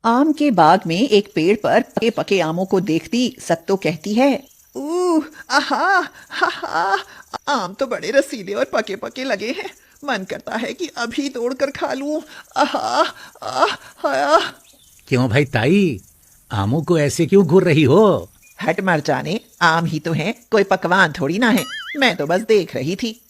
आम के बाग में एक पेड़ पर पके पके आमों को देखती सत्तो कहती है। आहा, हा हा, आम तो बड़े रसीले और पके पके लगे हैं। मन करता है कि अभी तोड़कर खा लूं। आहा, आह, हाया। क्यों भाई ताई, आमों को ऐसे क्यों घूर रही हो? हट मर जाने, आम ही तो हैं, कोई पकवान थोड़ी ना है। मैं तो बस देख रही थी।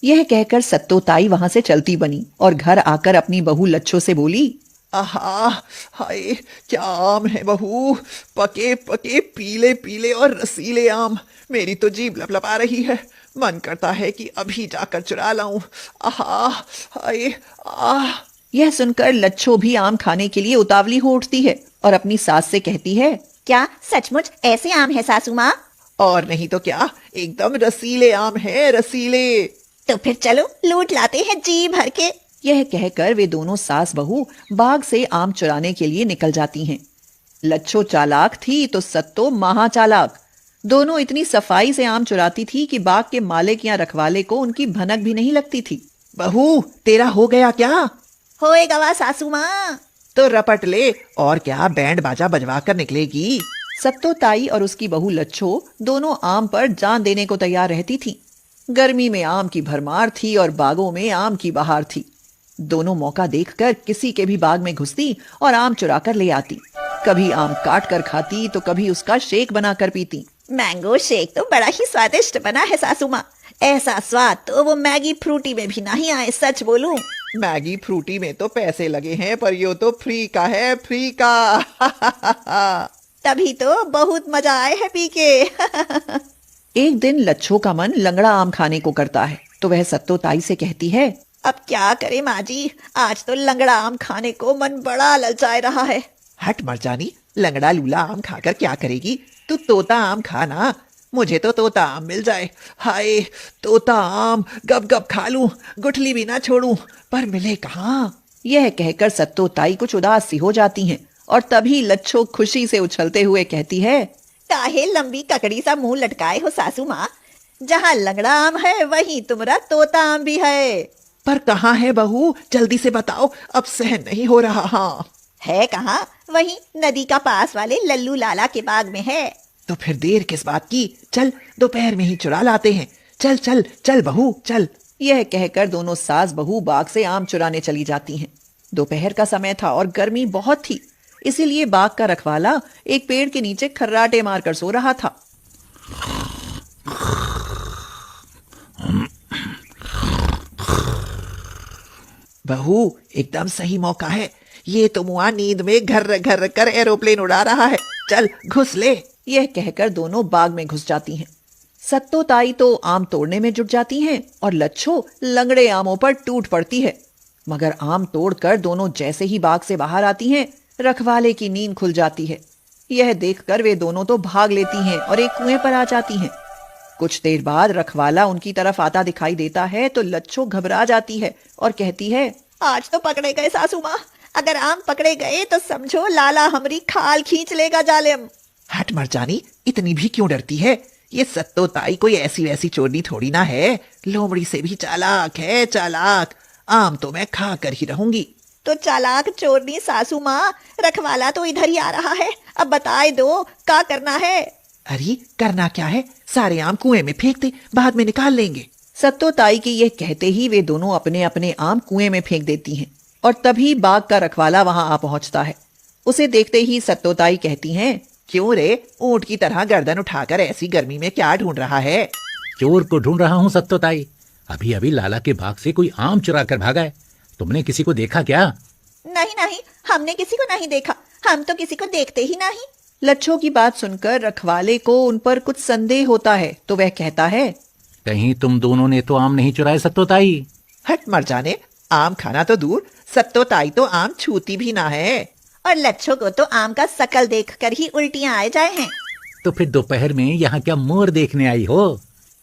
यह कहकर सत्तो ताई वहां से चलती बनी और घर आकर अपनी बहू लच्छो से बोली। आहा, हाय, क्या आम है बहू। पके पके पीले पीले और रसीले आम। मेरी तो जीभ लपलपा रही है। मन करता है कि अभी जाकर चुरा लाऊं। आहा, हाय, आह। यह सुनकर लच्छो भी आम खाने के लिए उतावली हो उठती है और अपनी सास से कहती है। क्या सचमुच ऐसे आम है सासू माँ? और नहीं तो क्या, एकदम रसीले आम है, रसीले। तो फिर चलो लूट लाते हैं जी भर के। यह कहकर वे दोनों सास बहू बाग से आम चुराने के लिए निकल जाती हैं। लच्छो चालाक थी तो सत्तो महा चालाक। दोनों इतनी सफाई से आम चुराती थी कि बाग के मालिक या रखवाले को उनकी भनक भी नहीं लगती थी। बहू, तेरा हो गया क्या? होए गवा सासू माँ। तो रपट ले, और क्या बैंड बाजा बजवा कर निकलेगी। सत्तो ताई और उसकी बहू लच्छो दोनों आम पर जान देने को तैयार रहती थी। गर्मी में आम की भरमार थी और बागों में आम की बहार थी। दोनों मौका देखकर किसी के भी बाग में घुसती और आम चुरा कर ले आती। कभी आम काट कर खाती तो कभी उसका शेक बनाकर पीती। मैंगो शेक तो बड़ा ही स्वादिष्ट बना है सासू माँ। ऐसा स्वाद तो वो मैगी फ्रूटी में भी नहीं आए, सच बोलूं। मैगी फ्रूटी में तो पैसे लगे हैं, पर यो तो फ्री का है, फ्री का। तभी तो बहुत मजा आए है पी के। एक दिन लच्छो का मन लंगड़ा आम खाने को करता है तो वह सत्तो ताई से कहती है। अब क्या करे माँ जी, आज तो लंगड़ा आम खाने को मन बड़ा ललचाए रहा है। हट मरजानी, लंगड़ा लूला आम खाकर क्या करेगी? तू तोता आम खाना। मुझे तो तोता आम मिल जाए। हाय, तोता आम गप गप खा लूं, गुठली भी ना छोड़ूं, पर मिले कहाँ। यह कहकर सत्तो ताई कुछ उदास सी हो जाती हैं और तभी लच्छो खुशी से उछलते हुए कहती है। काहे लंबी ककड़ी सा मुंह लटकाए हो सासू माँ? जहाँ लंगड़ा आम है वहीं तुम्हारा तोता आम भी है। पर कहाँ है बहू, जल्दी से बताओ, अब सहन नहीं हो रहा। हाँ है कहाँ? वहीं नदी का पास वाले लल्लू लाला के बाग में है। तो फिर देर किस बात की, चल दोपहर में ही चुरा लाते हैं। चल चल चल बहू, चल। यह कहकर दोनों सास बहू बाग से आम चुराने चली जाती हैं। दोपहर का समय था और गर्मी बहुत थी, इसीलिए बाग का रखवाला एक पेड़ के नीचे खर्राटे मारकर सो रहा था। बहू, एकदम सही मौका है। ये तो मुआ नींद में घर घर कर एरोप्लेन उड़ा रहा है। चल घुस ले। यह कहकर दोनों बाग में घुस जाती हैं। सत्तो ताई तो आम तोड़ने में जुट जाती हैं और लच्छो लंगड़े आमों पर टूट पड़ती है। मगर आम तोड़कर दोनों जैसे ही बाग से बाहर आती हैं, रखवाले की नींद खुल जाती है। यह देखकर वे दोनों तो भाग लेती हैं और एक कुएं पर आ जाती हैं। कुछ देर बाद रखवाला उनकी तरफ आता दिखाई देता है तो लच्छो घबरा जाती है और कहती है। आज तो पकड़े गए सासू माँ। अगर आम पकड़े गए तो समझो लाला हमारी खाल खींच लेगा जालिम। हट मरजानी, इतनी भी क्यों डरती है? ये सत्तो ताई कोई ऐसी वैसी चोरनी थोड़ी ना है। लोमड़ी से भी चालाक है, चालाक। आम तो मैं खा कर ही रहूंगी। तो चालाक चोरनी सासू माँ, रखवाला तो इधर ही आ रहा है। अब बताए दो क्या करना है? अरे करना क्या है, सारे आम कुएं में फेंक दे, बाद में निकाल लेंगे। सत्तो ताई के यह कहते ही वे दोनों अपने अपने आम कुएं में फेंक देती हैं और तभी बाग का रखवाला वहां आ पहुंचता है। उसे देखते ही सत्तो ताई कहती हैं। क्यों रे, ऊंट की तरह गर्दन उठाकर ऐसी गर्मी में क्या ढूंढ रहा है? चोर को ढूंढ रहा हूँ सत्तो ताई। अभी अभी लाला के बाग से कोई आम चुरा कर भागा है। तुमने किसी को देखा क्या? नहीं नहीं, हमने किसी को नहीं देखा। हम तो किसी को देखते ही नहीं। लच्छो की बात सुनकर रखवाले को उन पर कुछ संदेह होता है तो वह कहता है। कहीं तुम दोनों ने तो आम नहीं चुराए सत्तो ताई? हट मर जाने, आम खाना तो दूर, सत्तो ताई तो आम छूती भी ना है। और लच्छो को तो आम का शकल देखकर ही उल्टियां आए जाए हैं। तो फिर दोपहर में यहाँ क्या मोर देखने आई हो?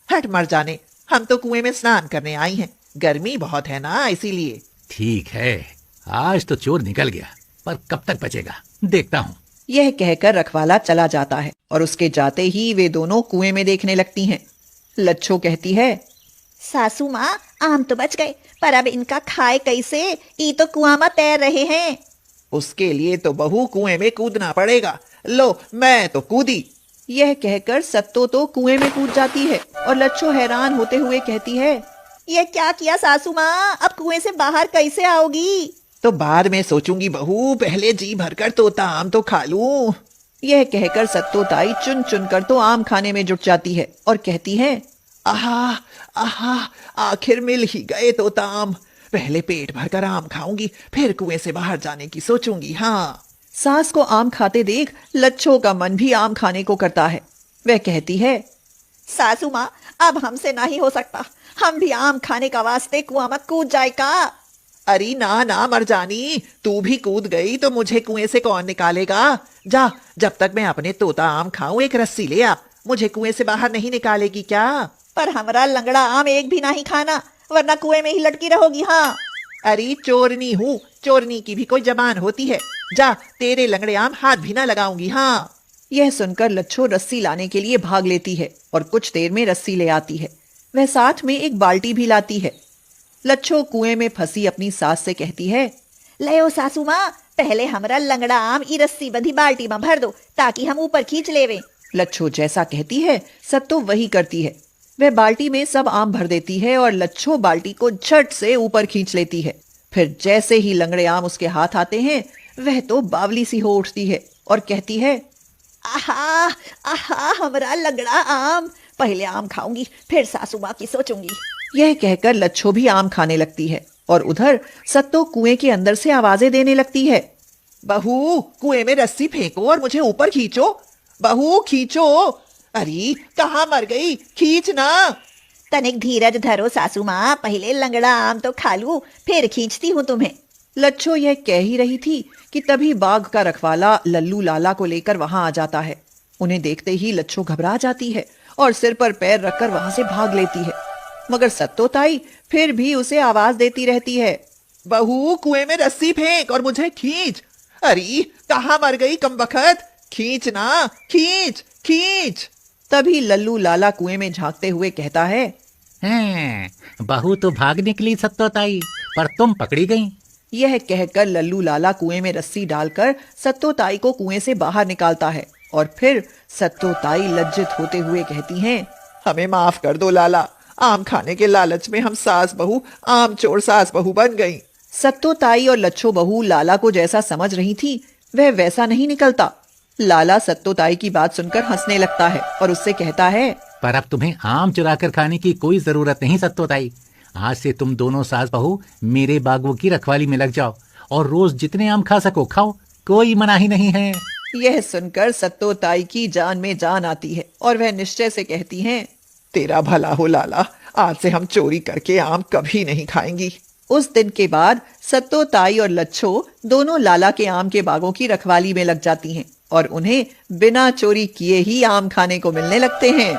हट मर जाने, हम तो कुएं में स्नान करने आई हैं। गर्मी बहुत है ना, इसीलिए। ठीक है, आज तो चोर निकल गया, पर कब तक बचेगा देखता हूँ। यह कहकर रखवाला चला जाता है और उसके जाते ही वे दोनों कुएं में देखने लगती हैं। लच्छो कहती है। सासू माँ, आम तो बच गए, पर अब इनका खाए कैसे? ई तो कुआं में तैर रहे हैं। उसके लिए तो बहू कुएं में कूदना पड़ेगा। लो मैं तो कूदी। यह कहकर सत्तो तो कुएं में कूद जाती है और लच्छो हैरान होते हुए कहती है, ये क्या किया सासू माँ, अब कुएं से बाहर कैसे आओगी? तो बाद में सोचूंगी बहू, पहले जी भरकर तोता आम तो खा लूं। यह कहकर सत्तो ताई चुन चुन कर तो आम खाने में जुट जाती है और कहती है, आहा आहा, आखिर मिल ही गए तोता आम। पहले पेट भरकर आम खाऊंगी, फिर कुएं से बाहर जाने की सोचूंगी। हाँ। सास को आम खाते देख लच्छो का मन भी आम खाने को करता है। वह कहती है, सासू माँ, अब हमसे नहीं हो सकता, हम भी आम खाने का वास्ते कुआं में कूद जाए का? अरे ना ना मरजानी, तू भी कूद गई तो मुझे कुएं से कौन निकालेगा? जा, जब तक मैं अपने तोता आम खाऊं एक रस्सी ले आ। मुझे कुएं से बाहर नहीं निकालेगी क्या? पर हमारा लंगड़ा आम एक भी नहीं खाना, वरना कुएं में ही लटकी रहोगी। हाँ। अरे चोरनी हूँ, चोरनी की भी कोई जबान होती है। जा, तेरे लंगड़े आम हाथ भी ना लगाऊंगी। हाँ। यह सुनकर लच्छो रस्सी लाने के लिए भाग लेती है और कुछ देर में रस्सी ले आती है। वह साथ में एक बाल्टी भी लाती है। लच्छो कुएं में फंसी अपनी सास से कहती है, ले ओ सासू माँ, पहले हमारा लंगड़ा आम ई रस्सी बंधी बाल्टी में भर दो ताकि हम ऊपर खींच लेवे। लच्छो जैसा कहती है सत्तो वही करती है। वह बाल्टी में सब आम भर देती है और लच्छो बाल्टी को झट से ऊपर खींच लेती है। फिर जैसे ही लंगड़े आम उसके हाथ आते हैं वह तो बावली सी हो उठती है और कहती है, आहा आहा, हमारा लंगड़ा आम, पहले आम खाऊंगी फिर सासू माँ की सोचूंगी। यह कहकर लच्छो भी आम खाने लगती है और उधर सत्तो कुएं के अंदर से आवाजें देने लगती है, बहू कुएं में रस्सी फेंको और मुझे ऊपर खींचो। बहू खींचो। अरे कहाँ मर गई, खींचना। तनिक धीरज धरो सासू माँ, पहले लंगड़ा आम तो खा लूं, फिर खींचती हूँ तुम्हें। लच्छो यह कह ही रही थी कि तभी बाघ का रखवाला लल्लू लाला को लेकर वहां आ जाता है। उन्हें देखते ही लच्छो घबरा जाती है और सिर पर पैर रखकर वहां से भाग लेती है, मगर सत्तो ताई फिर भी उसे आवाज देती रहती है, बहू कुएं में रस्सी फेंक और मुझे खींच। अरे कहाँ मर गई कमबख्त, खींचना, खींच खींच। तभी लल्लू लाला कुएं में झांकते हुए कहता है, हैं, बहू तो भाग निकली सत्तो ताई, पर तुम पकड़ी गई। यह कहकर लल्लू लाला कुएं में रस्सी डालकर सत्तो ताई को कुएं से बाहर निकालता है और फिर सत्तो ताई लज्जित होते हुए कहती हैं, हमें माफ कर दो लाला, आम खाने के लालच में हम सास बहू आम चोर सास बहू बन गई। सत्तो ताई और लच्छो बहू लाला को जैसा समझ रही थी वह वैसा नहीं निकलता। लाला सत्तो ताई की बात सुनकर हंसने लगता है और उससे कहता है, पर अब तुम्हें आम चुरा कर खाने की कोई जरूरत नहीं सत्तो ताई। आज से तुम दोनों सास बहू मेरे बागों की रखवाली में लग जाओ और रोज जितने आम खा सको खाओ, कोई मनाही नहीं है। यह सुनकर सत्तो ताई की जान में जान आती है और वह निश्चय से कहती हैं, तेरा भला हो लाला, आज से हम चोरी करके आम कभी नहीं खाएंगी। उस दिन के बाद सत्तो ताई और लच्छो दोनों लाला के आम के बागों की रखवाली में लग जाती हैं और उन्हें बिना चोरी किए ही आम खाने को मिलने लगते हैं।